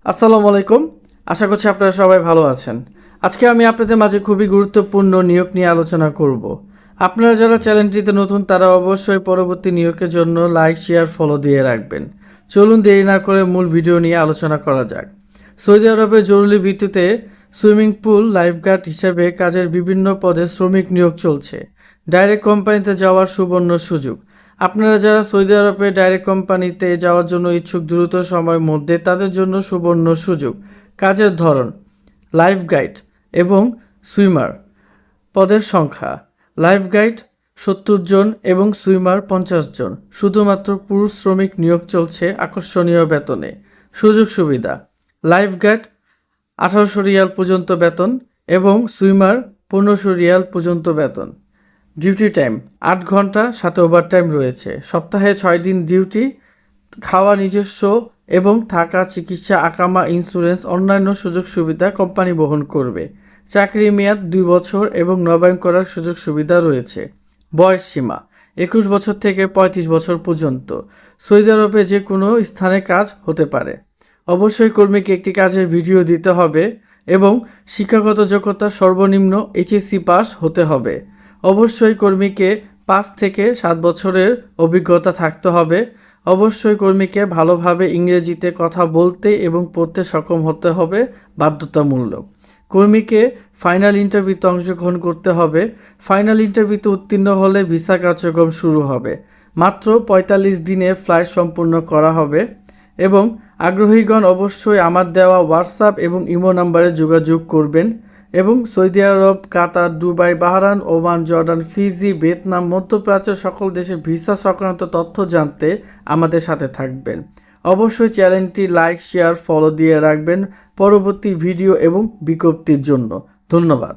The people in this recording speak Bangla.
আসসালামু আলাইকুম। আশা করছি আপনারা সবাই ভালো আছেন। আজকে আমি আপনাদের মাঝে খুবই গুরুত্বপূর্ণ নিয়োগ নিয়ে আলোচনা করব। আপনারা যারা চ্যানেলটিতে নতুন তারা অবশ্যই পরবর্তী নিয়োগের জন্য লাইক, শেয়ার, ফলো দিয়ে রাখবেন। চলুন দেরি না করে মূল ভিডিও নিয়ে আলোচনা করা যাক। সৌদি আরবে জরুরি ভিত্তিতে সুইমিং পুল লাইফগার্ড হিসেবে কাজের বিভিন্ন পদে শ্রমিক নিয়োগ চলছে। ডাইরেক্ট কোম্পানিতে যাওয়ার সুবর্ণ সুযোগ। আপনারা যারা সৌদি আরবে ডাইরেক্ট কোম্পানিতে যাওয়ার জন্য ইচ্ছুক দ্রুত সময়ের মধ্যে তাদের জন্য সুবর্ণ সুযোগ। কাজের ধরন লাইফ গাইড এবং সুইমার। পদের সংখ্যা লাইফ গাইড 70 জন এবং সুইমার 50 জন। শুধুমাত্র পুরুষ শ্রমিক নিয়োগ চলছে আকর্ষণীয় বেতনে। সুযোগ সুবিধা লাইফ গাইড 1800 রিয়াল পর্যন্ত বেতন এবং সুইমার 1500 রিয়াল পর্যন্ত বেতন। ডিউটি টাইম 8 ঘন্টা, সাথে ওভারটাইম রয়েছে। সপ্তাহে 6 দিন ডিউটি, খাওয়া নিজস্ব এবং থাকা, চিকিৎসা, আকামা, ইন্স্যুরেন্স, অন্যান্য সুযোগ সুবিধা কোম্পানি বহন করবে। চাকরির মেয়াদ 2 বছর এবং নবায়ন করার সুযোগ সুবিধা রয়েছে। বয়স সীমা 21 বছর থেকে 35 বছর পর্যন্ত। সৌদি আরবে যে কোনো স্থানে কাজ হতে পারে। অবশ্যই কর্মীকে একটি কাজের ভিডিও দিতে হবে এবং শিক্ষাগত যোগ্যতা সর্বনিম্ন এইচএসসি পাস হতে হবে। অবশ্যই কর্মীকে 5 থেকে 7 বছরের অভিজ্ঞতা থাকতে হবে। অবশ্যই কর্মীকে ভালোভাবে ইংরেজিতে কথা বলতে এবং পড়তে সক্ষম হতে হবে, বাধ্যতামূলক। কর্মীকে ফাইনাল ইন্টারভিউতে অংশগ্রহণ করতে হবে। ফাইনাল ইন্টারভিউতে উত্তীর্ণ হলে ভিসা কার্যক্রম শুরু হবে। মাত্র 45 দিনে ফ্লাইট সম্পূর্ণ করা হবে এবং আগ্রহীগণ অবশ্যই আমার দেওয়া হোয়াটসঅ্যাপ এবং ইমো নাম্বারে যোগাযোগ করবেন এবং Saudi Arab, Qatar, Dubai, Bahrain, Oman, Jordan, Fiji, Vietnam, মধ্যপ্রাচ্যের সকল দেশের ভিসা সংক্রান্ত তথ্য জানতে আমাদের সাথে থাকবেন। অবশ্যই চ্যানেলটি লাইক, শেয়ার, ফলো দিয়ে রাখবেন পরবর্তী ভিডিও এবং বিজ্ঞপ্তির জন্য। ধন্যবাদ।